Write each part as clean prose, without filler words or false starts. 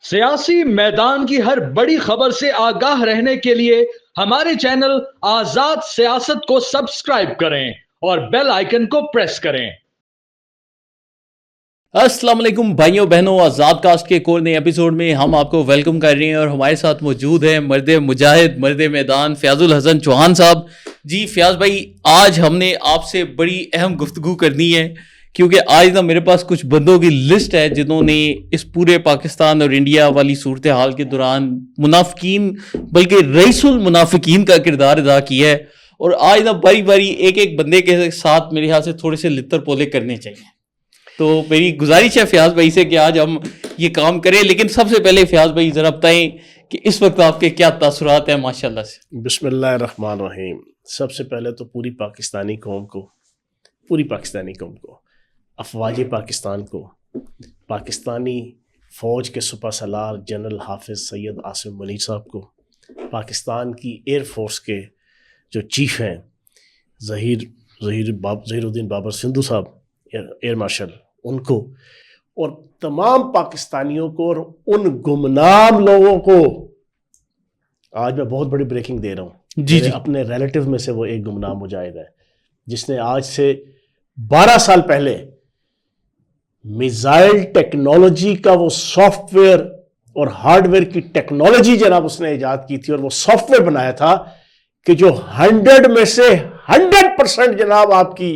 سیاسی میدان کی ہر بڑی خبر سے آگاہ رہنے کے لیے ہمارے چینل آزاد سیاست کو سبسکرائب کریں اور بیل آئیکن کو پریس کریں۔ السلام علیکم بھائیوں بہنوں، آزاد کاسٹ کے ایک اور نئے ایپیسوڈ میں ہم آپ کو ویلکم کر رہے ہیں، اور ہمارے ساتھ موجود ہیں مرد مجاہد، مرد میدان فیاض الحسن چوہان صاحب۔ جی فیاض بھائی، آج ہم نے آپ سے بڑی اہم گفتگو کرنی ہے، کیونکہ آج نا میرے پاس کچھ بندوں کی لسٹ ہے جنہوں نے اس پورے پاکستان اور انڈیا والی صورتحال کے دوران منافقین بلکہ رئیس المنافقین کا کردار ادا کیا ہے، اور آج نا باری باری ایک ایک بندے کے ساتھ میرے خیال سے تھوڑے سے لتر پولے کرنے چاہیے۔ تو میری گزارش ہے فیاض بھائی سے کہ آج ہم یہ کام کریں، لیکن سب سے پہلے فیاض بھائی ذرا بتائیں کہ اس وقت آپ کے کیا تاثرات ہیں ماشاءاللہ سے۔ بسم اللہ الرحمن الرحیم۔ سب سے پہلے تو پوری پاکستانی قوم کو، افواج پاکستان کو، پاکستانی فوج کے سپہ سالار جنرل حافظ سید عاصم منیر صاحب کو، پاکستان کی ایئر فورس کے جو چیف ہیں ظہیر الدین بابر سندھو صاحب ایئر مارشل، ان کو، اور تمام پاکستانیوں کو، اور ان گمنام لوگوں کو۔ آج میں بہت بڑی بریکنگ دے رہا ہوں، جی اپنے ریلیٹیو میں سے وہ ایک گمنام مجاہد ہے جس نے آج سے 12 سال پہلے میزائل ٹیکنالوجی کا وہ سافٹ ویئر اور ہارڈ ویئر کی ٹیکنالوجی جناب اس نے ایجاد کی تھی، اور وہ سافٹ ویئر بنایا تھا کہ جو 100 میں سے 100% جناب آپ کی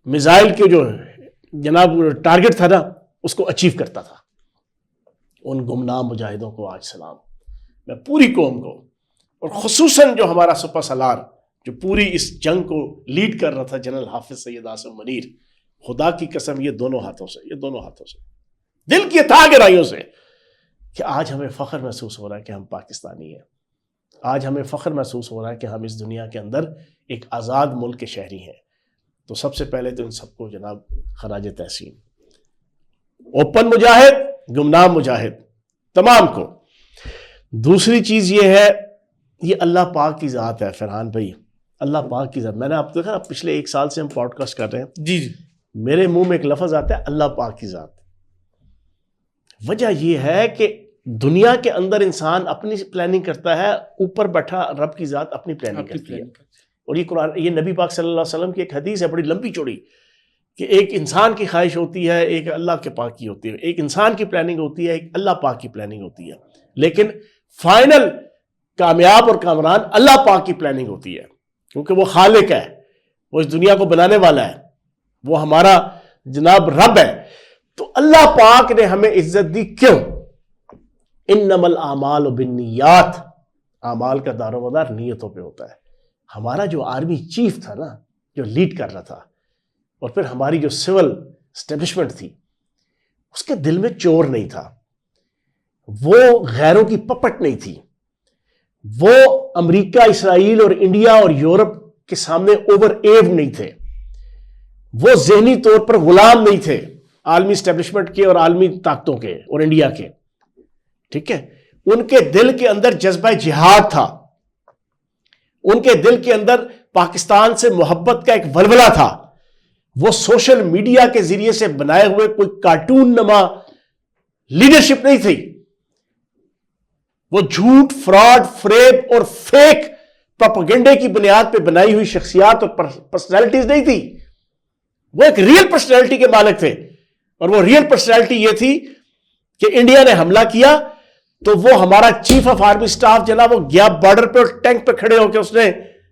میزائل کے جو جناب ٹارگٹ تھا نا اس کو اچیو کرتا تھا۔ ان گمنام مجاہدوں کو آج سلام۔ میں پوری قوم کو، اور خصوصاً جو ہمارا سپہ سالار جو پوری اس جنگ کو لیڈ کر رہا تھا جنرل حافظ سید عاصم منیر، خدا کی قسم یہ دونوں ہاتھوں سے دل کی تہ گہرائیوں سے، کہ آج ہمیں فخر محسوس ہو رہا ہے کہ ہم پاکستانی ہیں۔ آج ہمیں فخر محسوس ہو رہا ہے کہ ہم اس دنیا کے اندر ایک آزاد ملک کے شہری ہیں۔ تو سب سے پہلے تو ان سب کو جناب خراج تحسین، اوپن مجاہد، گمنام مجاہد، تمام کو۔ دوسری چیز یہ ہے، یہ اللہ پاک کی ذات ہے فرحان بھائی، اللہ پاک کی ذات۔ میں نے آپ کو دیکھا پچھلے 1 سال سے ہم پوڈ کاسٹ کر رہے ہیں، جی میرے منہ میں ایک لفظ آتا ہے اللہ پاک کی ذات۔ وجہ یہ ہے کہ دنیا کے اندر انسان اپنی پلاننگ کرتا ہے، اوپر بیٹھا رب کی ذات اپنی پلاننگ کرتی ہے۔ اور یہ قرآن، یہ نبی پاک صلی اللہ علیہ وسلم کی ایک حدیث ہے بڑی لمبی چوڑی، کہ ایک انسان کی خواہش ہوتی ہے، ایک اللہ کے پاک کی ہوتی ہے، ایک انسان کی پلاننگ ہوتی ہے، ایک اللہ پاک کی پلاننگ ہوتی ہے، لیکن فائنل کامیاب اور کامران اللہ پاک کی پلاننگ ہوتی ہے، کیونکہ وہ خالق ہے، وہ اس دنیا کو بنانے والا ہے، وہ ہمارا جناب رب ہے۔ تو اللہ پاک نے ہمیں عزت دی، کیوں؟ انما الاعمال بالنیات، اعمال کا دار و مدار نیتوں پہ ہوتا ہے۔ ہمارا جو آرمی چیف تھا نا، جو لیڈ کر رہا تھا، اور پھر ہماری جو سول اسٹیبلشمنٹ تھی، اس کے دل میں چور نہیں تھا، وہ غیروں کی پپٹ نہیں تھی، وہ امریکہ، اسرائیل اور انڈیا اور یورپ کے سامنے اوور ایو نہیں تھے، وہ ذہنی طور پر غلام نہیں تھے عالمی اسٹیبلشمنٹ کے اور عالمی طاقتوں کے اور انڈیا کے، ٹھیک ہے؟ ان کے دل کے اندر جذبہ جہاد تھا، ان کے دل کے اندر پاکستان سے محبت کا ایک ولولہ تھا۔ وہ سوشل میڈیا کے ذریعے سے بنائے ہوئے کوئی کارٹون نما لیڈرشپ نہیں تھی، وہ جھوٹ، فراڈ، فریب اور فیک پروپیگنڈے کی بنیاد پہ بنائی ہوئی شخصیات اور پرسنالٹیز نہیں تھی، وہ ایک ریئل پرسنالٹی کے مالک تھے۔ اور وہ ریئل پرسنالٹی یہ تھی کہ انڈیا نے حملہ کیا تو وہ ہمارا چیف آف آرمی سٹاف جناب، وہ گیا بارڈر پہ اور ٹینک پہ کھڑے ہو کے اس نے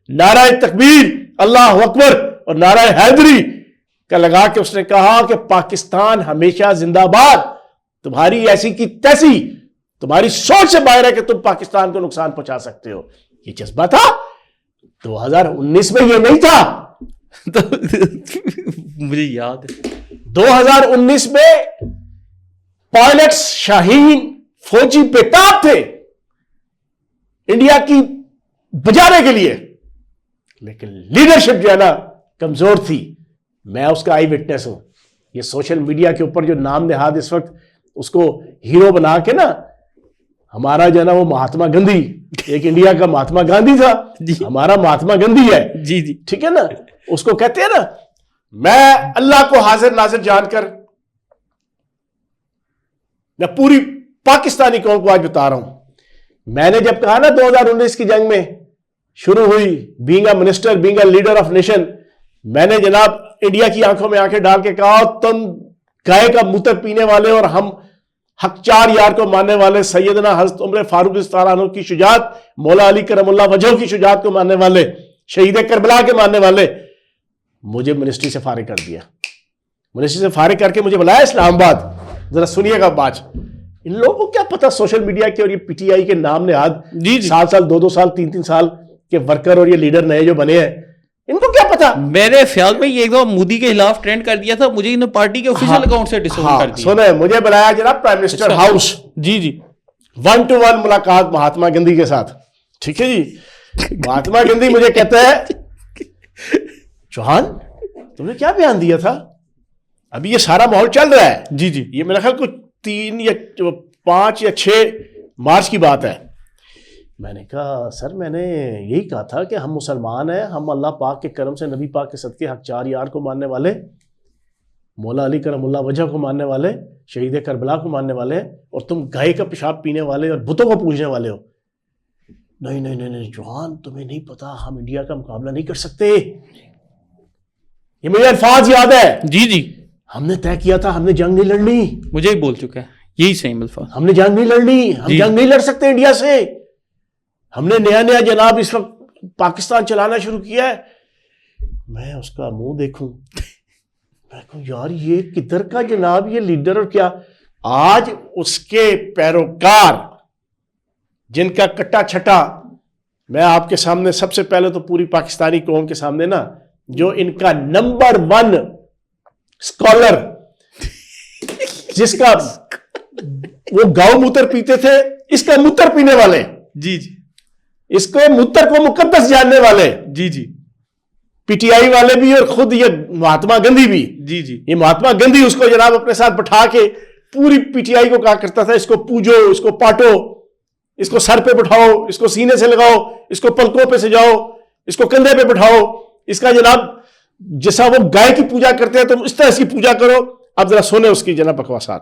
نعرہ تکبیر، اللہ اکبر اور نعرہ حیدری کا لگا کے اس نے کہا کہ پاکستان ہمیشہ زندہ باد، تمہاری ایسی کی تیسی، تمہاری سوچ سے باہر ہے کہ تم پاکستان کو نقصان پہنچا سکتے ہو۔ یہ جذبہ تھا۔ 2019 میں یہ نہیں تھا، مجھے یاد ہے 2019 میں پائلٹس شاہین فوجی بےتاب تھے انڈیا کی بجانے کے لیے، لیکن لیڈرشپ جو ہے نا کمزور تھی۔ میں اس کا آئی وٹنس ہوں۔ یہ سوشل میڈیا کے اوپر جو نام نہاد اس وقت اس کو ہیرو بنا کے نا، ہمارا جو ہے نا وہ مہاتما گاندھی، ایک انڈیا کا مہاتما گاندھی تھا، ہمارا مہاتما گاندھی ہے، جی ٹھیک ہے نا؟ اس کو کہتے ہیں نا، میں اللہ کو حاضر ناظر جان کر میں پوری پاکستانی قوم کو آج بتا رہا ہوں. میں نے جب کہا نا 2019 کی جنگ میں شروع ہوئی, being a minister, being a leader of nation, میں نے جناب انڈیا کی آنکھوں میں آنکھیں ڈال کے کہا تم گائے کا موتر پینے والے اور ہم حق چار یار کو ماننے والے, سیدنا حضرت عمر فاروق رضی اللہ عنہ کی شجاعت, مولا علی کرم اللہ وجہہ کی شجاعت کو ماننے والے, شہید کربلا کے ماننے والے, مجھے منسٹری سے فارغ کر دیا. منسٹری سے فارغ کر کے مجھے بلایا اسلام آباد. ذرا سنیے گا بات. ان لوگوں کو کیا پتا سوشل میڈیا کے اور یہ پی ٹی آئی کے نام نہاد سال 2 سال 3 سال کے ورکر اور یہ لیڈر نئے جو بنے ہیں, ان کو کیا پتا. میرے خیال میں یہ ایک دفعہ مودی کے خلاف ٹرینڈ کر دیا تھا, مجھے انہوں پارٹی کے آفیشیل اکاؤنٹ سے ڈسون کر دیا. سنیں, مجھے بلایا جناب پرائم منسٹر ہاؤس, جی 1 to 1 ملاقات مہاتما گاندھی کے ساتھ. ٹھیک ہے جی. مہاتما گاندھی مجھے کہتا ہے چوہان تم نے کیا بیان دیا تھا, ابھی یہ سارا ماحول چل رہا ہے. جی یہ میرا خیال کچھ 3 یا 5 یا 6 مارچ کی بات ہے. میں نے کہا سر میں نے یہی کہا تھا کہ ہم مسلمان ہیں, ہم اللہ پاک کے کرم سے, نبی پاک کے صدقے حق چار یار کو ماننے والے, مولا علی کرم اللہ وجہ کو ماننے والے, شہید کربلا کو ماننے والے, اور تم گائے کا پیشاب پینے والے اور بتوں کو پوجنے والے ہو. نہیں جوان تمہیں نہیں پتا, ہم انڈیا کا مقابلہ نہیں کر سکتے. یہ مجھے الفاظ یاد ہے. جی ہم نے طے کیا تھا, ہم نے جنگ نہیں لڑنی. مجھے ہی بول چکا ہے یہی صحیح الفاظ, ہم نے جنگ نہیں لڑنی, ہم جنگ نہیں لڑ سکتے انڈیا سے. ہم نے نیا جناب اس وقت پاکستان چلانا شروع کیا ہے. میں اس کا منہ دیکھوں, میں کہوں یار یہ کدھر کا جناب یہ لیڈر, اور کیا آج اس کے پیروکار جن کا کٹا چھٹا میں آپ کے سامنے سب سے پہلے تو پوری پاکستانی قوم کے سامنے نا, جو ان کا نمبر 1 اسکالر جس کا وہ گاؤں موتر پیتے تھے, اس کا موتر پینے والے, جی اس کو موتر کو مقدس جاننے والے, جی پی ٹی آئی والے بھی اور خود یہ مہاتما گاندھی بھی. جی یہ مہاتما گاندھی اس کو جناب اپنے ساتھ بٹھا کے پوری پی ٹی آئی کو کہا کرتا تھا اس کو پوجو, اس کو پاٹو, اس کو سر پہ بٹھاؤ, اس کو سینے سے لگاؤ, اس کو پلکوں پہ سجاؤ, اس کو کندھے پہ بٹھاؤ, اس کا جناب جیسا وہ گائے کی پوجا کرتے ہیں تم اس طرح اس کی پوجا کرو. اب ذرا سنیں اس کی جناب بکواسات.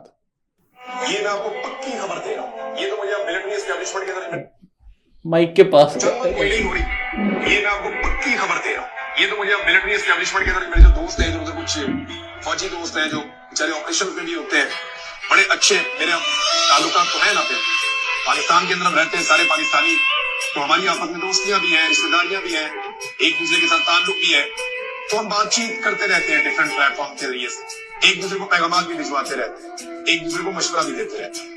یہ میں آپ کو پکی خبر دے رہا ہوں, یہ تو مجھے ملٹری اسٹیبلشمنٹ کے اندر مائک کے پاس کوئی نہیں ہو رہی, یہ میں آپ کو پکی خبر دے رہا ہوں, یہ تو مجھے ملٹری اسٹیبلشمنٹ کے اندر میرے جو دوست ہیں, ادھر کچھ فوجی دوست ہیں جو بیچارے آپریشن میں بھی ہوتے ہیں, بڑے اچھے میرے تعلقات تو ہیں نا. پھر پاکستان کے اندر ہم رہتے ہیں سارے پاکستانی, تو ہماری آپس میں دوستیاں بھی ہیں, رشتے داریاں بھی ہیں, ایک دوسرے کے ساتھ تعلق بھی ہے, تو ہم بات چیت کرتے رہتے ہیں ڈفرینٹ پلیٹ فارم کے ذریعے سے, ایک دوسرے کو پیغامات بھی بھجواتے رہتے ہیں, ایک دوسرے کو مشورہ بھی دیتے رہتے ہیں.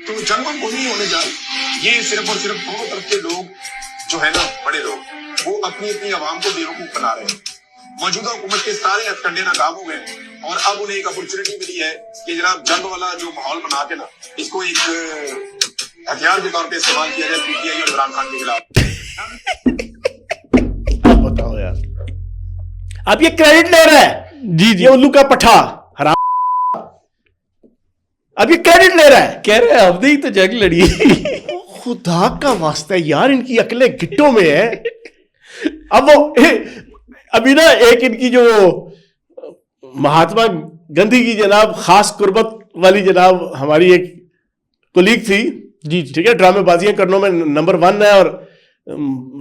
تو جنگ کوئی نہیں ہونے جا رہی, یہ صرف اور صرف دونوں طرف کے لوگ جو ہے نا, بڑے لوگ, وہ اپنی اپنی عوام کو بیوقوف بنا رہے ہیں. موجودہ حکومت کے سارے ہتھکنڈے ناکام ہو گئے, اور اب انہیں ایک اپرچونٹی ملی ہے کہ جناب جنگ والا جو ماحول بنا کے نا, اس کو ایک ہتھیار کے طور پہ استعمال کیا جائے پی ٹی آئی اور عمران خان کے خلاف. اب بتاؤ یار, اب یہ کریڈٹ لے رہا ہے. جی یہ الو کا پٹھا حرام, اب یہ کریڈٹ لے رہا ہے, کہہ رہے ہیں اب نہیں تو جنگ لڑی. خدا کا واسطہ یار, ان کی عقلیں گٹوں میں ہے. اب وہ ابھی نا ایک ان کی جو مہاتما گاندھی کی جناب خاص قربت والی جناب ہماری ایک کولیگ تھی, جی ٹھیک ہے, ڈرامے بازیاں کرنے میں نمبر 1 ہے, اور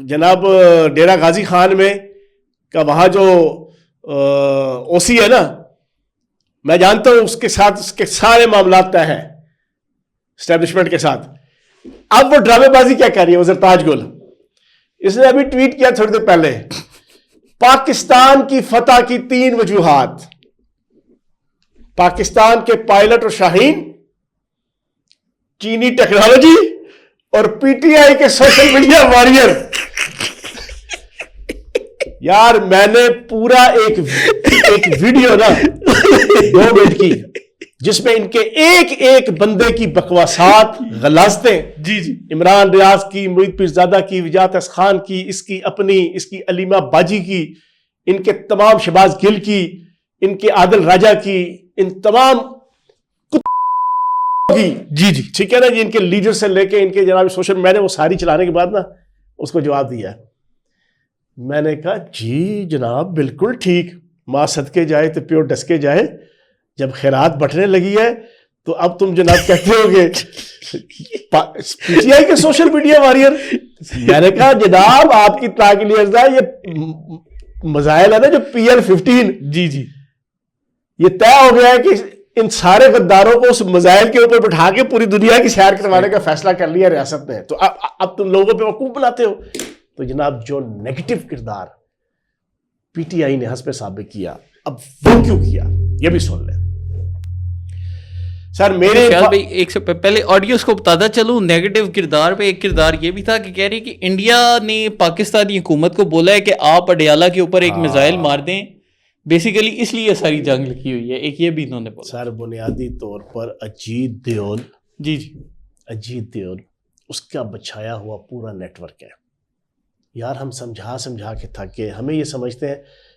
جناب ڈیرہ غازی خان میں کا وہاں جو او سی ہے نا, میں جانتا ہوں اس کے ساتھ اس کے سارے معاملات طے ہیں اسٹیبلشمنٹ کے ساتھ. اب وہ ڈرامے بازی کیا کر رہی ہے وزیر تاج گل, اس نے ابھی ٹویٹ کیا تھوڑی دیر پہلے, پاکستان کی فتح کی 3 وجوہات, پاکستان کے پائلٹ اور شاہین, چینی ٹیکنالوجی, اور پی ٹی آئی کے سوشل میڈیا وارئر. یار میں نے پورا ایک ویڈیو نا 2 منٹ کی, جس میں ان کے ایک بندے کی بکواسات, غلاظتیں, جی عمران ریاض کی, معید پیرزادہ کی, وجاہت اس خان کی, اس کی اپنی, اس کی علیمہ باجی کی, ان کے تمام شہباز گل کی, ان کے عادل راجہ کی, ان تمام کی, جی ٹھیک ہے نا جی, ان کے لیڈر سے لے کے ان کے جناب سوشل, میں نے وہ ساری چلانے کے بعد نا اس کو جواب دیا. میں نے کہا جی جناب بالکل ٹھیک, ماں صدقے جائے تو پیو ڈس کے جائے, جب خیرات بٹنے لگی ہے تو اب تم جناب کہتے ہو کہ پی ٹی آئی کے سوشل میڈیا وارئر. میں نے کہا جناب آپ کی اطلاع کے لیے عرض ہے یہ مزائل ہے نا جو PL-15 جی جی یہ طے ہو گیا ہے کہ ان سارے غداروں کو اس مزائل کے اوپر بٹھا کے پوری دنیا کی سیر کروانے کا فیصلہ کر لیا ریاست نے. تو اب تم لوگوں پہ وقوف بناتے ہو. تو جناب جو نیگیٹو کردار پی ٹی آئی نے حسب سابق کیا, اب وہ کیوں کیا یہ بھی سن لیں. سر میرے بھائی ایک سے پہلے آڈیوز کو بتاتا چلوں, نیگیٹو کردار پہ ایک کردار یہ بھی تھا کہ کہہ رہی کہ انڈیا نے پاکستانی حکومت کو بولا ہے کہ آپ اڈیالہ کے اوپر ایک میزائل مار دیں, بیسیکلی اس لیے ساری جنگ لکھی ہوئی ہے. ایک یہ بھی انہوں نے بولا. سر بنیادی طور پر اجیت دیول, جی جی اجیت دیول اس کا بچھایا ہوا پورا نیٹ ورک ہے یار. ہم سمجھا کے تھک کے ہمیں یہ سمجھتے ہیں.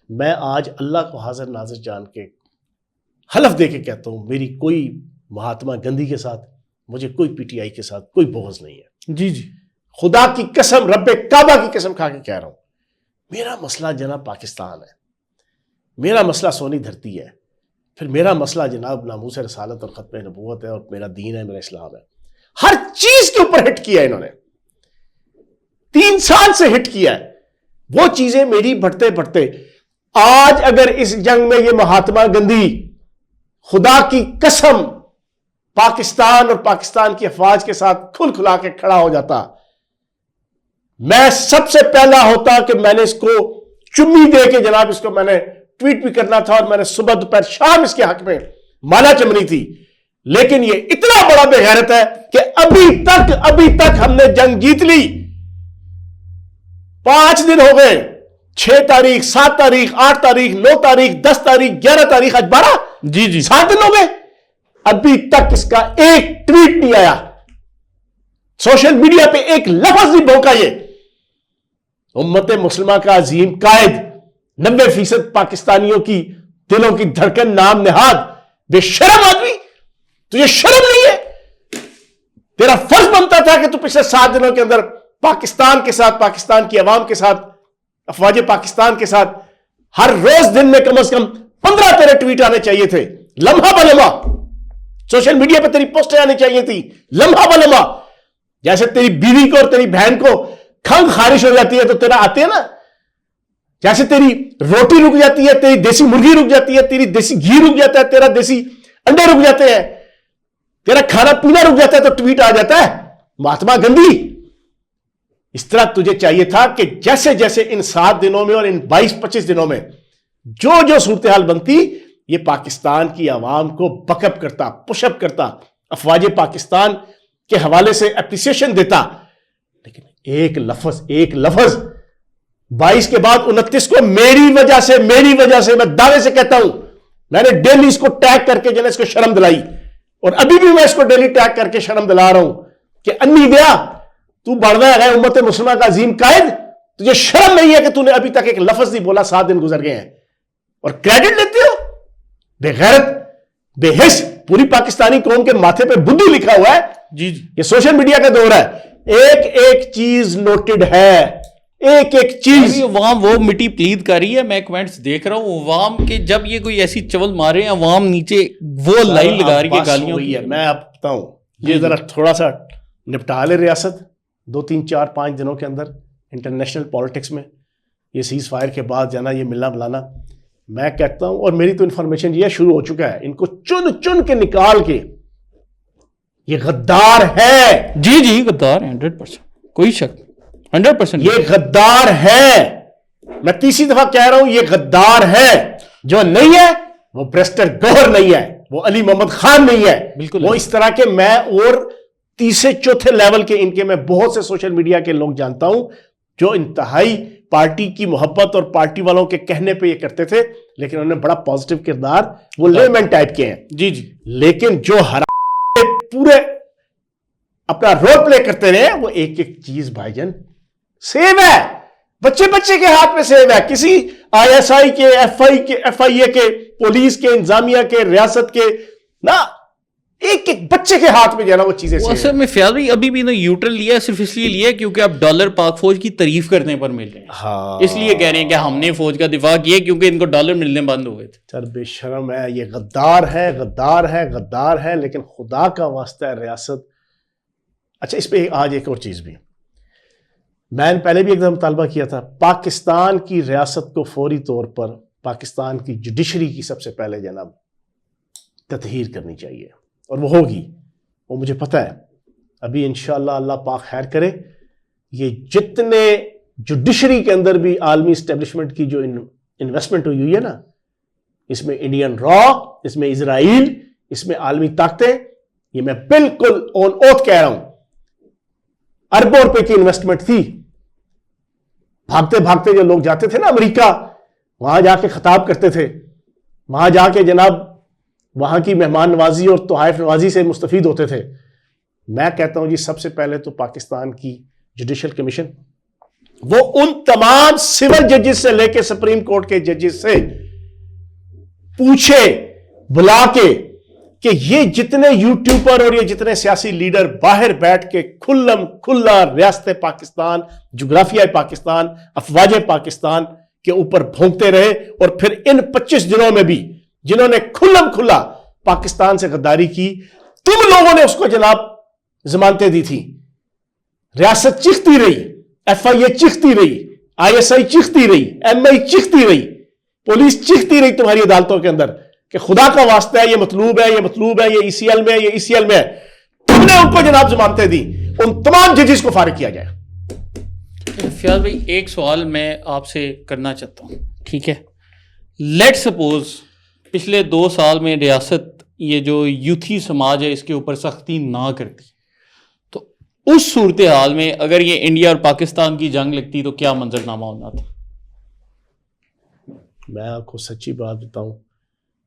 میں آج اللہ کو حاضر ناظر جان کے حلف دے کے کہتا ہوں میری کوئی مہاتما گاندھی کے ساتھ, مجھے کوئی پی ٹی آئی کے ساتھ کوئی بغض نہیں ہے. جی جی خدا کی قسم, رب کعبہ کی قسم کھا کے کہہ رہا ہوں, میرا مسئلہ جناب پاکستان ہے, میرا مسئلہ سونی دھرتی ہے, پھر میرا مسئلہ جناب ناموس رسالت اور ختم نبوت ہے, اور میرا دین ہے, میرا اسلام ہے. ہر چیز کے اوپر ہٹ کیا ہے انہوں نے, 3 سال سے ہٹ کیا ہے. وہ چیزیں میری بڑھتے بڑھتے آج اگر اس جنگ میں یہ مہاتما گاندھی خدا کی قسم پاکستان اور پاکستان کی افواج کے ساتھ کھل کھلا کے کھڑا ہو جاتا, میں سب سے پہلا ہوتا کہ میں نے اس کو چمی دے کے جناب اس کو میں نے ٹویٹ بھی کرنا تھا, اور میں نے صبح دوپہر شام اس کے حق میں مالا چمنی تھی. لیکن یہ اتنا بڑا بے غیرت ہے کہ ابھی تک ہم نے جنگ جیت لی. 5 دن ہو گئے, 6 تاریخ 7 تاریخ 8 تاریخ 9 تاریخ 10 تاریخ 11 تاریخ آج 12 جی جی 7 دن ہو گئے, ابھی تک اس کا ایک ٹویٹ نہیں آیا, سوشل میڈیا پہ ایک لفظ نہیں بھونکا. یہ امت مسلمہ کا عظیم قائد, 90% پاکستانیوں کی دلوں کی دھڑکن, نام نہاد, بے شرم آدمی, تجھے شرم نہیں ہے؟ تیرا فرض بنتا تھا کہ تو پچھلے 7 دنوں کے اندر پاکستان کے ساتھ, پاکستان کی عوام کے ساتھ, افواج پاکستان کے ساتھ ہر روز دن میں کم از کم 15 تیرے ٹویٹ آنے چاہیے تھے, لمحہ بلمحہ سوشل میڈیا پہ تیری پوسٹیں آنی چاہیے تھی, لمحہ بلمحہ. جیسے تیری بیوی کو اور تیری بہن کو کھنگ خارش ہو جاتی ہے تو تیرا آتے ہیں نا, جیسے تیری روٹی رک جاتی ہے, تیری دیسی مرغی رک جاتی ہے, تیری دیسی گھی رک جاتا ہے, تیرا دیسی انڈے رک جاتے ہیں, تیرا کھانا پینا رک جاتا ہے تو ٹویٹ آ جاتا ہے مہاتما گاندھی. اس طرح تجھے چاہیے تھا کہ جیسے جیسے ان 7 دنوں میں اور ان 22-25 دنوں میں جو صورتحال بنتی, یہ پاکستان کی عوام کو بک اپ کرتا, پش اپ کرتا, افواج پاکستان کے حوالے سے اپریسیشن دیتا. لیکن ایک لفظ 22 کے بعد 29 کو میری وجہ سے میں دعوے سے کہتا ہوں, میں نے ڈیلی اس کو ٹیگ کر کے جنہیں اس کو شرم دلائی, اور ابھی بھی میں اس کو ڈیلی ٹیگ کر کے شرم دلا رہا ہوں کہ انی دیا تو بڑھ رہا ہے امت مسلمہ کا عظیم قائد, تجھے شرم نہیں ہے کہ تو نے ابھی تک ایک لفظ نہیں بولا, 7 دن گزر گئے ہیں, اور کریڈٹ لیتے ہو. بے غیرت, بے حس, پوری پاکستانی قوم کے ماتھے پہ بدھو لکھا ہوا ہے. جی یہ سوشل میڈیا کا دور ہے, ایک چیز نوٹڈ ہے, ایک چیز. عوام وہ مٹی پلید کر رہی ہے, میں کمنٹس دیکھ رہا ہوں عوام کے, جب یہ کوئی ایسی چول مارے ہیں عوام نیچے وہ لائن لگا رہی ہے گالیوں کی. میں آپ بتاؤں, یہ ذرا تھوڑا سا نپٹا لے ریاست 2 3 4 5 دنوں کے اندر انٹرنیشنل پالیٹکس میں, یہ سیز فائر کے بعد جانا, یہ ملنا بلانا. میں کہتا ہوں, اور میری تو انفارمیشن یہ شروع ہو چکا ہے, ان کو چن کے نکال کے, یہ غدار ہے. جی جی غدار 100%, کوئی شک 100%, یہ غدار ہے. میں تیسری دفعہ کہہ رہا ہوں یہ غدار ہے. جو نہیں ہے وہ بریسٹر گوہر نہیں ہے, وہ علی محمد خان نہیں ہے, بالکل وہ اس طرح کے. میں اور 3 4 لیول کے ان کے میں بہت سے سوشل میڈیا کے لوگ جانتا ہوں جو انتہائی پارٹی کی محبت اور پارٹی والوں کے کہنے پہ یہ کرتے تھے, لیکن انہوں نے بڑا پازیٹیو کردار وہ لیمن ٹائپ کے ہیں. جی جی, لیکن جو پورے اپنا رول پلے کرتے رہے, وہ ایک چیز بھائی جان سیو ہے, بچے کے ہاتھ میں سیو ہے. کسی ISI کے, FI کے, FIA کے, پولیس کے, انتظامیہ کے, ریاست کے, نہ ایک ایک بچے کے ہاتھ میں جو ہے نا وہ چیزیں اصل میں فیاض بھائی ابھی بھی یوٹرن لیا صرف اس لیے لیا کیونکہ اب ڈالر پاک فوج کی تعریف کرنے پر مل رہے ہیں. ہاں اس لیے کہہ رہے ہیں کہ ہم نے فوج کا دفاع کیا کیونکہ ان کو ڈالر ملنے بند ہوئے تھے. سر بے شرم ہے یہ، غدار ہے غدار ہے غدار ہے. لیکن خدا کا واسطہ ہے ریاست. اچھا اس پہ آج ایک اور چیز بھی میں نے پہلے بھی ایک دم مطالبہ کیا تھا، پاکستان کی ریاست کو فوری طور پر پاکستان کی جوڈیشری کی سب سے پہلے جناب تطہیر کرنی چاہیے، اور وہ ہوگی، وہ مجھے پتہ ہے. ابھی انشاءاللہ اللہ پاک خیر کرے، یہ جتنے جوڈیشری کے اندر بھی عالمی اسٹیبلشمنٹ کی جو انویسٹمنٹ ہوئی ہے نا، اس میں انڈین را، اس میں اسرائیل، اس میں عالمی طاقتیں، یہ میں بالکل آن اوتھ کہہ رہا ہوں، اربوں روپے کی انویسٹمنٹ تھی. بھاگتے بھاگتے جو لوگ جاتے تھے نا امریکہ، وہاں جا کے خطاب کرتے تھے، وہاں جا کے جناب وہاں کی مہمان نوازی اور تحائف نوازی سے مستفید ہوتے تھے. میں کہتا ہوں جی سب سے پہلے تو پاکستان کی جوڈیشل کمیشن وہ ان تمام سول ججز سے لے کے سپریم کورٹ کے ججز سے پوچھے بلا کے کہ یہ جتنے یوٹیوبر اور یہ جتنے سیاسی لیڈر باہر بیٹھ کے کھلم کھلا ریاست پاکستان، جغرافیہ پاکستان، افواج پاکستان کے اوپر بھونکتے رہے، اور پھر ان 25 دنوں میں بھی جنہوں نے کھلم کھلا پاکستان سے غداری کی، تم لوگوں نے اس کو جناب ضمانتیں دی تھی. ریاست چیختی رہی، ایف آئی اے چیختی رہی، آئی ایس آئی چیختی رہی، ایم آئی چیختی رہی، پولیس چیختی رہی تمہاری عدالتوں کے اندر کہ خدا کا واسطہ ہے، یہ مطلوب ہے، یہ مطلوب ہے، یہ ای سی ایل میں ہے، یہ ای سی ایل میں ہے. تم نے ان کو جناب ضمانتیں دی، ان تمام ججز کو فارغ کیا جائے. فیاض بھائی ایک سوال میں آپ سے کرنا چاہتا ہوں، ٹھیک ہے؟ لیٹ سپوز پچھلے 2 سال میں ریاست یہ جو یوتھی سماج ہے اس کے اوپر سختی نہ کرتی، تو اس صورتحال میں اگر یہ انڈیا اور پاکستان کی جنگ لگتی تو کیا منظرنامہ ہونا تھا؟ میں آپ کو سچی بات بتاؤں،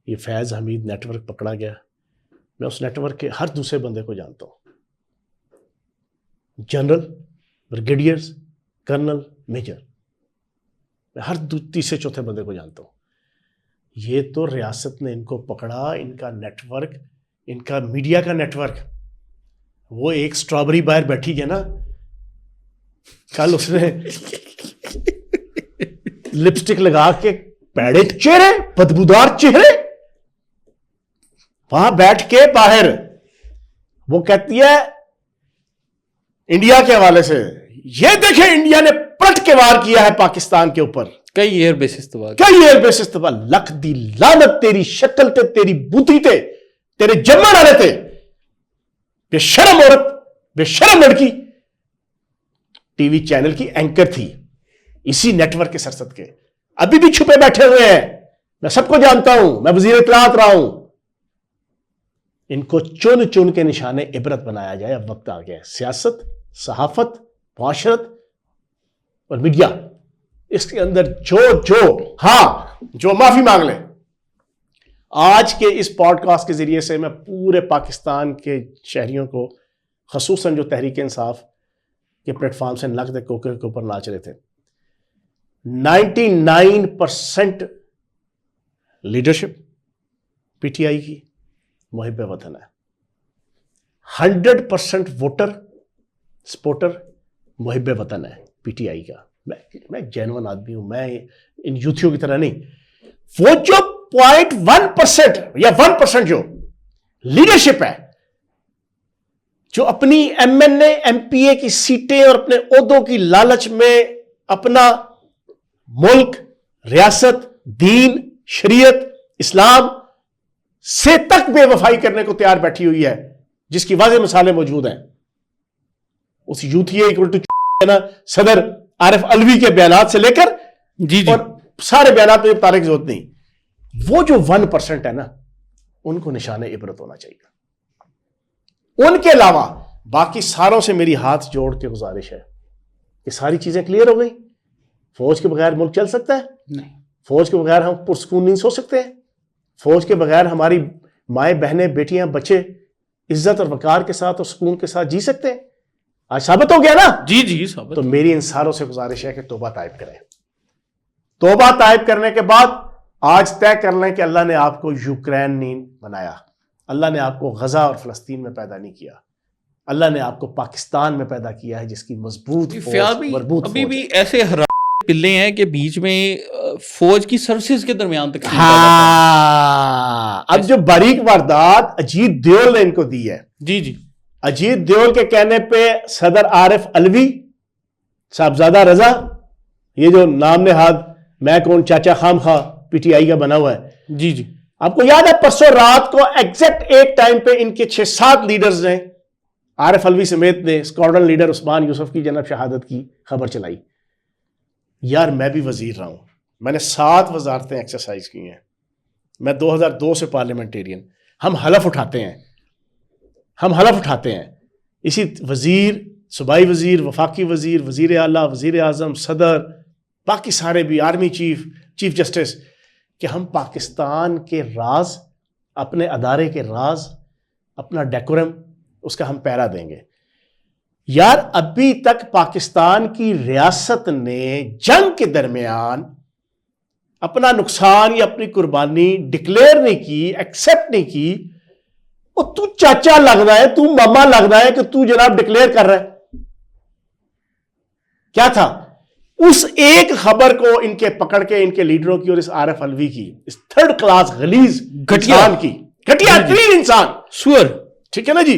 یہ فیض حمید نیٹ ورک پکڑا گیا، میں اس نیٹ ورک کے ہر دوسرے بندے کو جانتا ہوں، جنرل، بریگیڈیئرز، کرنل، میجر، میں ہر تیسرے چوتھے بندے کو جانتا ہوں. یہ تو ریاست نے ان کو پکڑا، ان کا نیٹ ورک، ان کا میڈیا کا نیٹ ورک. وہ ایک سٹرابری باہر بیٹھی ہے نا، کل اس نے لپسٹک لگا کے پیڑے چہرے، بدبودار چہرے، وہاں بیٹھ کے باہر وہ کہتی ہے انڈیا کے حوالے سے، یہ دیکھیں انڈیا نے پلٹ کے وار کیا ہے پاکستان کے اوپر، کئی ایئر بیسز تباہ، کئی ایئر بیسز تباہ. لکھ دی لعنت تیری شکل تے، تیری بوتھی تے، تیرے جمن والے تے. بے شرم عورت، بے شرم لڑکی، ٹی وی چینل کی اینکر تھی اسی نیٹ ورک کے سرسد کے، ابھی بھی چھپے بیٹھے ہوئے ہیں، میں سب کو جانتا ہوں، میں وزیر اطلاعات رہا ہوں. ان کو چن چن کے نشانے عبرت بنایا جائے. اب وقت آ گیا ہے. سیاست، صحافت، معاشرت اور میڈیا، اس کے اندر جو معافی مانگ لے. آج کے اس پوڈ کاسٹ کے ذریعے سے میں پورے پاکستان کے شہریوں کو، خصوصاً جو تحریک انصاف کے پلیٹ فارم سے نقد کوکر کے اوپر ناچ رہے تھے، 99% لیڈرشپ پی ٹی آئی کی محب وطن ہے، 100% ووٹر سپورٹر محب وطن ہے پی ٹی آئی کا. میں جینون آدمی ہوں، میں ان یوتھیوں کی طرح نہیں. وہ جو 0.1% یا 1% جو لیڈرشپ ہے، جو اپنی M N A M P A کی سیٹیں اور اپنے عہدوں کی لالچ میں اپنا ملک، ریاست، دین، شریعت، اسلام سے تک بے وفائی کرنے کو تیار بیٹھی ہوئی ہے، جس کی واضح مثالیں موجود ہیں. اس یوتھی اکول ٹو نا صدر عارف علوی کے بیانات سے لے کر اور سارے بیانات میں بتانے کی ضرورت نہیں. وہ جو 1% ہے نا، ان کو نشان عبرت ہونا چاہیے. ان کے علاوہ باقی ساروں سے میری ہاتھ جوڑ کے گزارش ہے کہ ساری چیزیں کلیئر ہو گئی. فوج کے بغیر ملک چل سکتا ہے؟ نہیں. فوج کے بغیر ہم پرسکون نہیں سو سکتے ہیں؟ فوج کے بغیر ہماری مائیں، بہنیں، بیٹیاں، بچے عزت اور وقار کے ساتھ اور سکون کے ساتھ جی سکتے ہیں؟ آج ثابت ہو گیا نا. جی ثابت. تو میری ان ساروں سے گزارش ہے کہ توبہ طائب کریں. توبہ طائب کرنے کے بعد آج طے کر لیں کہ اللہ نے آپ کو یوکرین نہیں بنایا، اللہ نے آپ کو غزہ اور فلسطین میں پیدا نہیں کیا، اللہ نے آپ کو پاکستان میں پیدا کیا ہے جس کی مضبوط مربوط ابھی بھی ایسے پلے ہیں کہ بیچ میں فوج کی سروسز کے درمیان تک. ہاں اب جو باریک واردات اجیت دیول نے ان کو دی ہے. جی جی. اجیت دیول کے کہنے پہ صدر عارف علوی، صاحبزادہ رضا، یہ جو نام نہاد میں کون چاچا خام خواہ پی ٹی آئی کا بنا ہوا ہے. جی جی. آپ کو یاد ہے پرسوں رات کو ایگزیکٹ ایک ٹائم پہ ان کے 6-7 لیڈرز نے عارف علوی سمیت نے اسکواڈرن لیڈر عثمان یوسف کی جناب شہادت کی خبر چلائی. یار میں بھی وزیر رہا ہوں، میں نے 7 وزارتیں ایکسرسائز کی ہیں، میں 2002 سے پارلیمنٹیرین. ہم حلف اٹھاتے ہیں اسی وزیر، صوبائی وزیر، وفاقی وزیر، وزیر اعلیٰ، وزیر اعظم، صدر، باقی سارے بھی، آرمی چیف جسٹس، کہ ہم پاکستان کے راز، اپنے ادارے کے راز، اپنا ڈیکورم، اس کا ہم پہرا دیں گے. یار ابھی تک پاکستان کی ریاست نے جنگ کے درمیان اپنا نقصان یا اپنی قربانی ڈکلیئر نہیں کی، ایکسیپٹ نہیں کی. اور تو چاچا لگنا ہے، تو ماما لگنا ہے کہ تو جناب ڈکلیئر کر رہا ہے. کیا تھا اس ایک خبر کو ان کے پکڑ کے، ان کے لیڈروں کی اور اس عارف علوی کی، اس تھرڈ کلاس غلیظ انسان کی، گھٹیا ترین انسان، سور، ٹھیک ہے نا جی،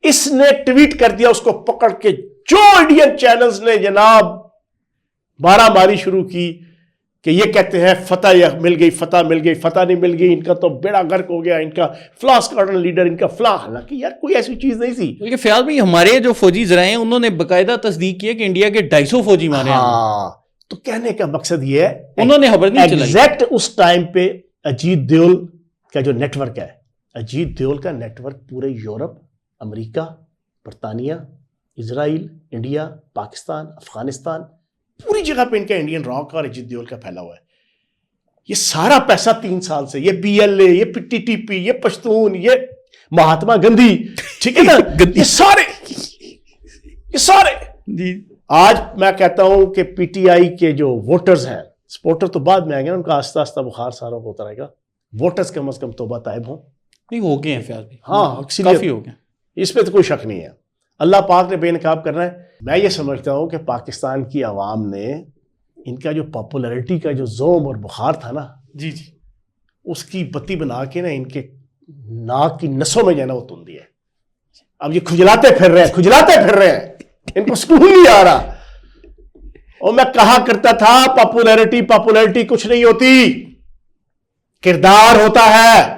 اس نے ٹویٹ کر دیا، اس کو پکڑ کے جو انڈین چینلز نے جناب مارا ماری شروع کی کہ یہ کہتے ہیں فتح مل گئی، فتح مل گئی، فتح نہیں مل گئی، ان کا تو بیڑا غرق ہو گیا، ان کا فلاں اسکواڈرن لیڈر، ان کا فلاں. حالانکہ یار کوئی ایسی چیز نہیں تھی. بلکہ فیاض بھائی ہمارے جو فوجی ذرائع ہیں انہوں نے باقاعدہ تصدیق کی ہے کہ انڈیا کے 250 فوجی مارے ہیں. ہاں تو کہنے کا مقصد یہ ہے انہوں نے خبر نہیں چلائی. ایگزیکٹ اس ٹائم پہ اجیت دیول کا جو نیٹ ورک ہے، اجیت دیول کا نیٹ ورک پورے یورپ، امریکہ، برطانیہ، اسرائیل، انڈیا، پاکستان، افغانستان، پوری جگہ پہ ان کا انڈین راک اور اجیت دیول کا پھیلا ہوا ہے. یہ سارا پیسہ 3 سال سے، یہ بی ایل اے، یہ ٹی ٹی پی، یہ پشتون، یہ مہاتما گاندھی، ٹھیک ہے نا، یہ سارے جی. آج میں کہتا ہوں کہ پی ٹی آئی کے جو ووٹرز ہیں، سپورٹر تو بعد میں آئیں گے، ان کا آہستہ آہستہ بخار ساروں کو اترے گا. ووٹرز کم از کم توبہ طائب ہوں. نہیں ہو گئے ہیں فیاض بھائی، ہاں کافی ہو گئے، اس پہ تو کوئی شک نہیں ہے. اللہ پاک نے بے نقاب کرنا ہے. میں یہ سمجھتا ہوں کہ پاکستان کی عوام نے ان کا جو پاپولیرٹی کا جو زوم اور بخار تھا نا، جی جی، اس کی بتی بنا کے نا ان کے ناک کی نسوں میں جو ہے نا وہ تن دیا ہے. اب یہ کھجلاتے پھر رہے ہیں، ان کو سکون نہیں آ رہا. اور میں کہا کرتا تھا پاپولیرٹی کچھ نہیں ہوتی، کردار ہوتا ہے.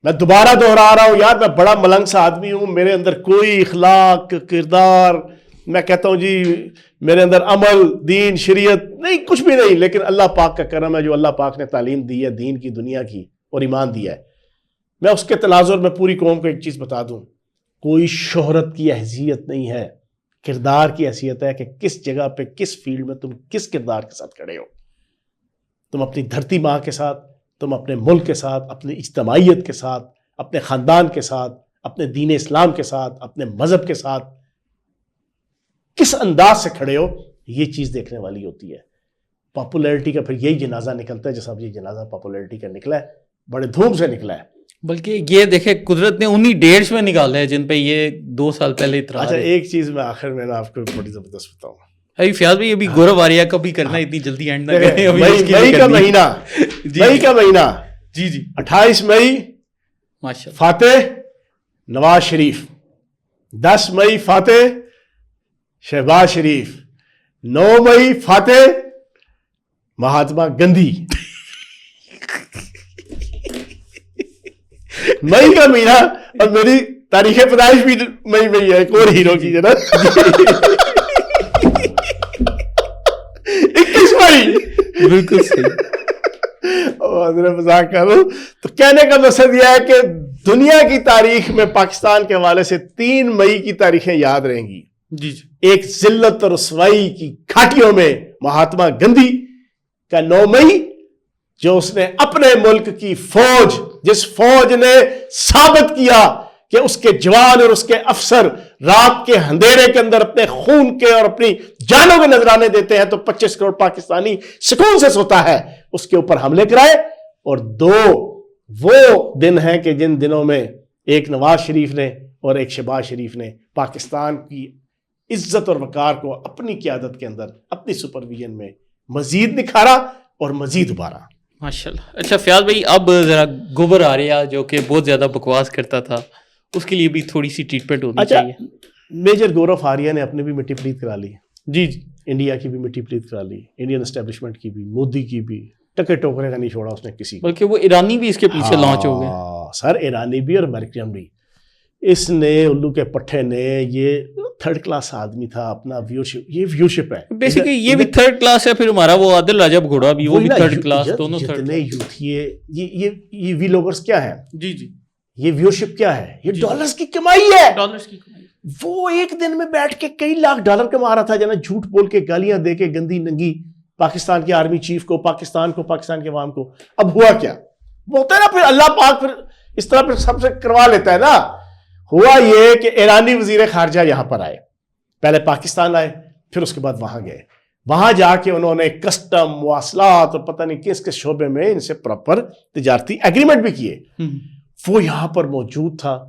میں دوبارہ دہرا رہا ہوں یار، میں بڑا ملنگ سا آدمی ہوں، میرے اندر کوئی اخلاق، کردار، میں کہتا ہوں جی میرے اندر عمل، دین، شریعت نہیں، کچھ بھی نہیں. لیکن اللہ پاک کا کرم ہے، جو اللہ پاک نے تعلیم دی ہے دین کی، دنیا کی، اور ایمان دیا ہے. میں اس کے تناظر میں پوری قوم کو ایک چیز بتا دوں، کوئی شہرت کی حیثیت نہیں ہے، کردار کی حیثیت ہے کہ کس جگہ پہ، کس فیلڈ میں تم کس کردار کے ساتھ کھڑے ہو. تم اپنی دھرتی ماں کے ساتھ، تم اپنے ملک کے ساتھ، اپنی اجتماعیت کے ساتھ، اپنے خاندان کے ساتھ، اپنے دین اسلام کے ساتھ، اپنے مذہب کے ساتھ کس انداز سے کھڑے ہو، یہ چیز دیکھنے والی ہوتی ہے. پاپولیرٹی کا پھر یہی جنازہ نکلتا ہے، جیسا اب یہ جنازہ پاپولیرٹی کا نکلا ہے، بڑے دھوم سے نکلا ہے. بلکہ یہ دیکھیں قدرت نے انہی ڈیٹس میں نکالا ہے جن پہ یہ 2 سال پہلے اطراء. اچھا ایک چیز میں آخر میں آپ کو بڑی زبردست بتاؤں. ابھی فیاض بھائی ابھی گورو واریہ کا بھی کرنا، اتنی جلدی اینڈ نہ کریں. مئی کا مہینہ جی جی، 28 مئی ماشاءاللہ فاتح نواز شریف، 10 مئی فاتح شہباز شریف، 9 مئی فاتح مہاتما گاندھی. مئی کا مہینہ، اور میری تاریخ پیدائش بھی مئی میں ہے، ایک اور ہیرو کی جناب 21 مئی. بالکل صحیح. مذاق کر رہا ہوں. تو کہنے کا مقصد یہ ہے کہ دنیا کی تاریخ میں پاکستان کے حوالے سے 3 مئی کی تاریخیں یاد رہیں گی. جی جی. ایک ذلت اور رسوائی کی گھاٹیوں میں مہاتما گاندھی کا 9 مئی، جو اس نے اپنے ملک کی فوج، جس فوج نے ثابت کیا کہ اس کے جوان اور اس کے افسر رات کے اندھیرے کے اندر اپنے خون کے اور اپنی جانوں کے نذرانے دیتے ہیں، تو 25 کروڑ پاکستانی سکون سے سوتا ہے، اس کے اوپر حملے کرائے اور 2 وہ دن ہیں کہ جن دنوں میں ایک نواز شریف نے اور ایک شہباز شریف نے پاکستان کی عزت اور وقار کو اپنی قیادت کے اندر اپنی سپرویژن میں مزید نکھارا اور مزید ابھارا. ماشاءاللہ. اچھا فیاض بھائی، اب ذرا گوبر آریہ جو کہ بہت زیادہ بکواس کرتا تھا، اس کے لیے بھی تھوڑی سی ٹریٹمنٹ ہونی چاہیے. میجر گورو آریہ نے اپنے بھی مٹی پلیت کرا لی. جی جی. انڈیا کی بھی مٹی پلیت کرا لی، انڈین اسٹیبلشمنٹ کی بھی، مودی کی بھی، ٹکے ٹوکرے کا نہیں چھوڑا اس نے کسی کو. بلکہ وہ ایرانی بھی اس کے پیچھے لانچ ہو گئے. سر ایرانی بھی اور امریکن بھی. اس نے الو کے پٹھے نے، یہ تھرڈ کلاس آدمی تھا، اپنا ویورشپ ہے بیسیکلی. یہ بھی تھرڈ کلاس ہے. پھر ہمارا وہ عادل راجہ بھگوڑا بھی، وہ بھی تھرڈ کلاس. دونوں تھرڈ. جتنے یوتھیے یہ وی لوگرز کیا ہے؟ جی جی. یہ ویورشپ کیا ہے؟ یہ ڈالرز کی کمائی ہے. ڈالرز کی کمائی. وہ ایک دن میں بیٹھ کے کئی لاکھ ڈالر کما رہا تھا، جنا جھوٹ بول کے، گالیاں دے کے، گندی ننگی پاکستان کے آرمی چیف کو، پاکستان کے عوام کو. اب ہوا کیا؟ ہوتا ہے نا پھر اللہ پاک پھر اس طرح پھر سب سے کروا لیتا ہے نا. ہوا یہ کہ ایرانی وزیر خارجہ یہاں پر آئے، پہلے پاکستان آئے، پھر اس کے بعد وہاں گئے. وہاں جا کے انہوں نے کسٹم، مواصلات اور پتہ نہیں کس کس شعبے میں ان سے پراپر تجارتی ایگریمنٹ بھی کیے. وہ یہاں پر موجود تھا.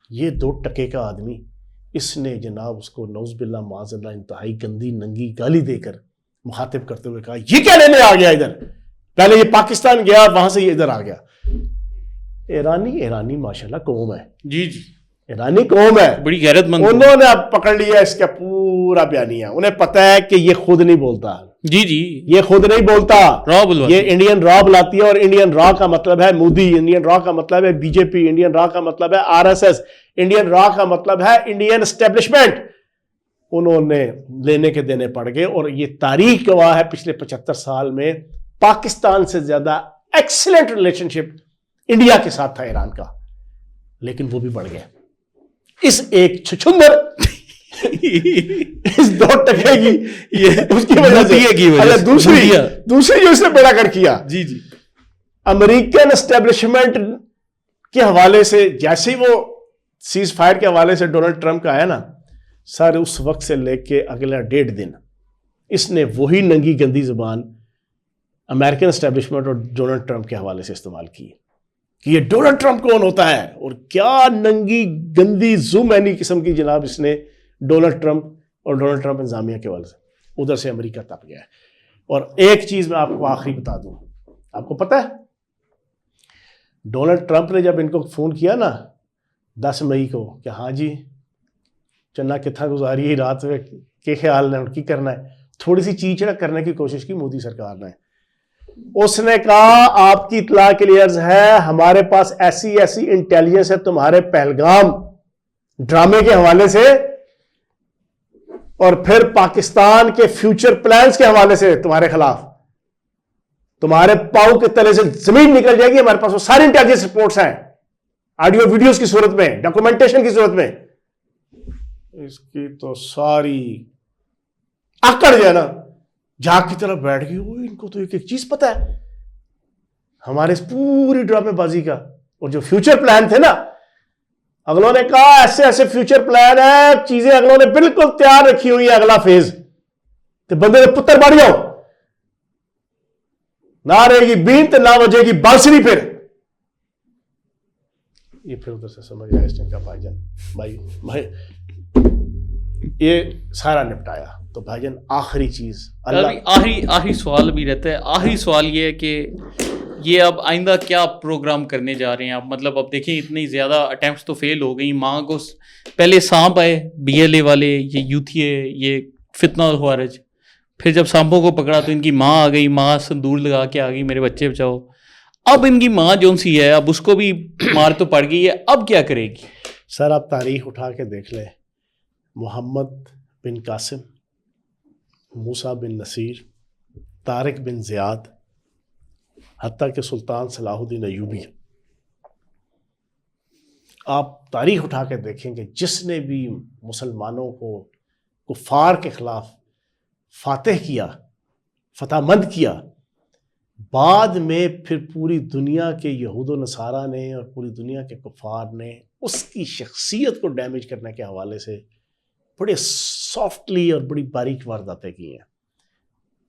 یہ 2 ٹکے کا آدمی، اس نے جناب اس کو نعوذ باللہ معاذ اللہ انتہائی گندی ننگی گالی دے کر مخاطب کرتے ہوئے کہا یہ کیا لینے آ گیا ادھر؟ پہلے یہ پاکستان گیا، وہاں سے یہ ادھر آ گیا. ایرانی ماشاءاللہ قوم ہے. جی جی. ایرانی قوم ہے، بڑی غیرت مند. انہوں نے اب پکڑ لیا اس کا پورا بیانیہ. انہیں پتہ ہے کہ یہ خود نہیں بولتا. جی جی. یہ خود نہیں بولتا، را بلوا. یہ انڈین را بلاتی ہے. اور انڈین را کا مطلب ہے مودی، انڈین را کا مطلب ہے بی جے پی، انڈین را کا مطلب ہے RSS، انڈین را کا مطلب ہے انڈین اسٹیبلشمنٹ. انہوں نے لینے کے دینے پڑ گئے. اور یہ تاریخ گواہ ہے پچھلے 75 سال میں پاکستان سے زیادہ ایکسلنٹ ریلیشن شپ انڈیا کے ساتھ تھا ایران کا، لیکن وہ بھی بڑھ گئے. اس ایک چھچندر اس 2 ٹکے کی اس کی وجہ سے دوسری جو اس نے بیڑا کر کیا. جی جی. امریکن اسٹیبلشمنٹ کے حوالے سے جیسے ہی وہ سیز فائر کے حوالے سے ڈونلڈ ٹرمپ کا آیا نا سر، اس وقت سے لے کے اگلا 1.5 دن اس نے وہی ننگی گندی زبان امریکن اسٹیبلشمنٹ اور ڈونلڈ ٹرمپ کے حوالے سے استعمال کی کہ یہ ڈونلڈ ٹرمپ کون ہوتا ہے اور کیا ننگی گندی زومینی قسم کی جناب اس نے ڈونلڈ ٹرمپ اور ڈونلڈ ٹرمپ انتظامیہ کے حوالے سے ادھر سے امریکہ تپ گیا ہے. اور ایک چیز میں آپ کو آخری بتا دوں، آپ کو پتہ ہے ڈونلڈ ٹرمپ نے جب ان کو فون کیا نا 10 مئی کو کہ ہاں جی چنا کتھا گزاری ہے رات میں کے خیال نے کی کرنا ہے، تھوڑی سی چیچڑا کرنے کی کوشش کی مودی سرکار نے. اس نے کہا آپ کی اطلاع کے لیے عرض ہے ہمارے پاس ایسی انٹیلیجنس ہے تمہارے پہلگام ڈرامے کے حوالے سے اور پھر پاکستان کے فیوچر پلانز کے حوالے سے تمہارے خلاف، تمہارے پاؤں کے تلے سے زمین نکل جائے گی. ہمارے پاس وہ ساری انٹیلیجنس رپورٹس ہیں، آڈیو ویڈیوز کی صورت میں، ڈاکومنٹیشن کی صورت میں. اس کی تو ساری آکڑ جو ہے نا جھاگ کی طرف بیٹھ گئی. وہ ان کو تو ایک چیز پتہ ہے ہمارے اس پوری ڈرامے بازی کا. اور جو فیوچر پلان تھے نا اگلوں نے کہا ایسے فیوچر پلان ہے، چیزیں اگلوں نے بالکل تیار رکھی ہوئی ہے، اگلا فیز تو بندے نے پتر بڑھ جاؤ، نہ رہے گی بین تو نہ بجے گی بانسری. پھر یہ پھر ادھر سے سمجھ آیا اس نے کہا بھائی جان بھائی یہ سارا نپٹایا. تو بھائی جان آخری چیز آخری سوال بھی رہتا ہے. آخری سوال یہ ہے کہ یہ اب آئندہ کیا پروگرام کرنے جا رہے ہیں آپ؟ مطلب اب دیکھیں اتنی زیادہ اٹیمپٹس تو فیل ہو گئی. ماں کو پہلے سانپ آئے BLA والے، یہ یوتھیے، یہ فتنہ الحوارج، پھر جب سانپوں کو پکڑا تو ان کی ماں آ گئی، ماں سندور لگا کے آ گئی میرے بچے بچاؤ. اب ان کی ماں جون سی ہے اب اس کو بھی مار تو پڑ گئی ہے، اب کیا کرے گی؟ سر آپ تاریخ اٹھا کے دیکھ لیں، محمد بن قاسم، موسیٰ بن نصیر، طارق بن زیاد، حتیٰ کہ سلطان صلاح الدین ایوبی، آپ تاریخ اٹھا کے دیکھیں کہ جس نے بھی مسلمانوں کو کفار کے خلاف فاتح کیا، فتح مند کیا، بعد میں پھر پوری دنیا کے یہود و نصارہ نے اور پوری دنیا کے کفار نے اس کی شخصیت کو ڈیمیج کرنے کے حوالے سے بڑے سافٹلی اور بڑی باریک وارداتیں کی ہیں.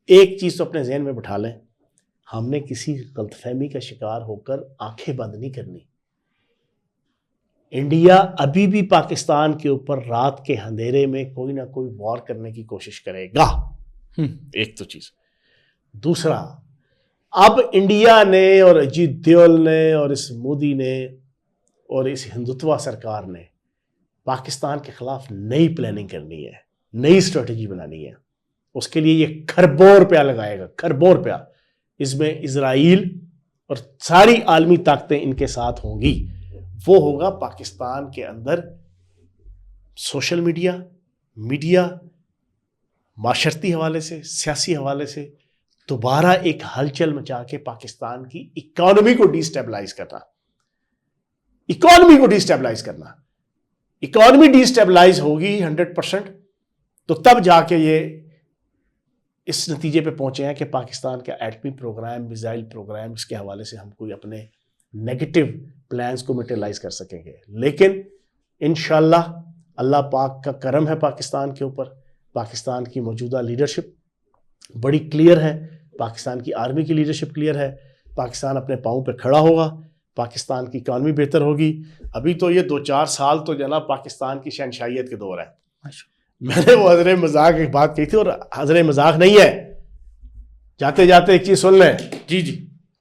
ایک چیز تو اپنے ذہن میں بٹھا لیں، ہم نے کسی غلط فہمی کا شکار ہو کر آنکھیں بند نہیں کرنی. انڈیا ابھی بھی پاکستان کے اوپر رات کے اندھیرے میں کوئی نہ کوئی وار کرنے کی کوشش کرے گا. ایک تو چیز. دوسرا, اب انڈیا نے اور اجیت دیول نے اور اس مودی نے اور اس ہندوتوا سرکار نے پاکستان کے خلاف نئی پلاننگ کرنی ہے, نئی اسٹریٹجی بنانی ہے. اس کے لیے یہ کھربوں روپیہ لگائے گا, کھربوں روپیہ. اس میں اسرائیل اور ساری عالمی طاقتیں ان کے ساتھ ہوں گی. وہ ہوگا پاکستان کے اندر سوشل میڈیا معاشرتی حوالے سے, سیاسی حوالے سے دوبارہ ایک ہلچل مچا کے پاکستان کی اکانومی کو ڈی سٹیبلائز کرنا. اکانومی کو ڈی سٹیبلائز کرنا. اکانومی ڈی سٹیبلائز ہوگی 100%, تو تب جا کے یہ اس نتیجے پہ پہنچے ہیں کہ پاکستان کا ایٹمی پروگرام, میزائل پروگرام, اس کے حوالے سے ہم کوئی اپنے نیگیٹو پلانز کو میٹیریلائز کر سکیں گے. لیکن انشاءاللہ اللہ پاک کا کرم ہے پاکستان کے اوپر. پاکستان کی موجودہ لیڈرشپ بڑی کلیئر ہے, پاکستان کی آرمی کی لیڈرشپ کلیئر ہے. پاکستان اپنے پاؤں پہ کھڑا ہوگا, پاکستان کی اکانومی بہتر ہوگی. ابھی تو یہ 2-4 سال تو جناب پاکستان کی شہنشاہیت کے دور ہے. میں نے وہ حضرت مذاق ایک بات کہی تھی, اور حضرت مذاق نہیں ہے. جاتے جاتے ایک چیز سن لیں. جی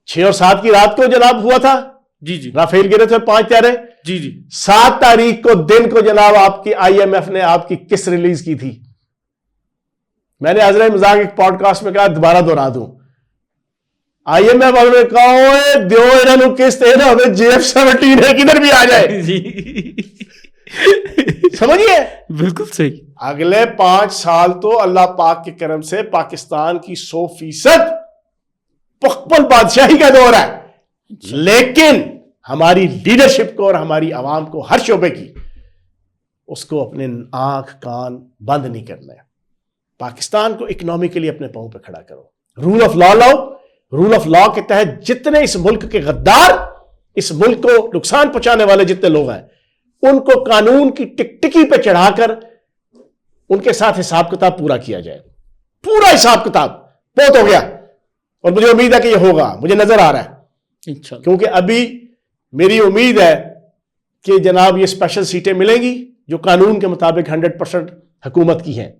6 اور 7 کی رات کو جناب ہوا تھا. جی رافیل گرے تھے 5 طیارے. جی 7 تاریخ کو دن کو جناب آپ کی IMF نے آپ کی قسط ریلیز کی تھی. میں نے حضرت مذاق ایک پوڈ کاسٹ میں کہا, دوبارہ دہرا دوں, IMF والوں نے کہا دیو انہوں قسط ہے نا, ہمیں JF-17 ہے کدھر بھی آ جائے. سمجھیے, بالکل صحیح. اگلے 5 سال تو اللہ پاک کے کرم سے پاکستان کی 100% پختون بادشاہی کا دور ہے. لیکن ہماری لیڈرشپ کو اور ہماری عوام کو ہر شعبے کی اس کو اپنے آنکھ کان بند نہیں کرنا ہے. پاکستان کو اکنامکلی اپنے پاؤں پہ کھڑا کرو. رول آف لا لاؤ. رول آف لا کے تحت جتنے اس ملک کے غدار, اس ملک کو نقصان پہنچانے والے جتنے لوگ ہیں, ان کو قانون کی ٹکٹکی پہ چڑھا کر ان کے ساتھ حساب کتاب پورا کیا جائے. پورا حساب کتاب بہت ہو گیا, اور مجھے امید ہے کہ یہ ہوگا. مجھے نظر آ رہا ہے, کیونکہ ابھی میری امید ہے کہ جناب یہ اسپیشل سیٹیں ملیں گی جو قانون کے مطابق 100% حکومت کی ہیں.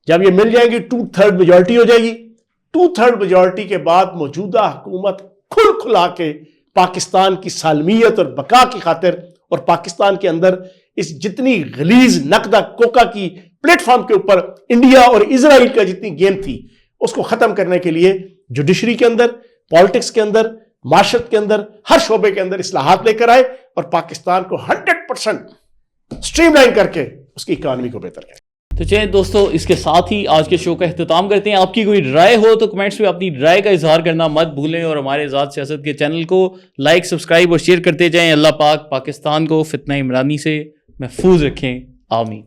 جب یہ مل جائیں گی 2/3 میجورٹی ہو جائے گی. 2/3 میجورٹی کے بعد موجودہ حکومت کھل کھلا کے پاکستان کی سالمیت اور بقا کی خاطر, اور پاکستان کے اندر اس جتنی غلیظ نقدہ کوکا کی پلیٹ فارم کے اوپر انڈیا اور اسرائیل کا جتنی گیم تھی, اس کو ختم کرنے کے لیے جوڈیشری کے اندر, پالیٹکس کے اندر, معاشرت کے اندر, ہر شعبے کے اندر اصلاحات لے کر آئے, اور پاکستان کو 100% سٹریم لائن کر کے اس کی اکانومی کو بہتر کرے. تو چلیں دوستو, اس کے ساتھ ہی آج کے شو کا اختتام کرتے ہیں. آپ کی کوئی رائے ہو تو کمنٹس میں اپنی رائے کا اظہار کرنا مت بھولیں, اور ہمارے آزاد سیاست کے چینل کو لائک, سبسکرائب اور شیئر کرتے جائیں. اللہ پاک پاکستان کو فتنہ عمرانی سے محفوظ رکھیں. آمین.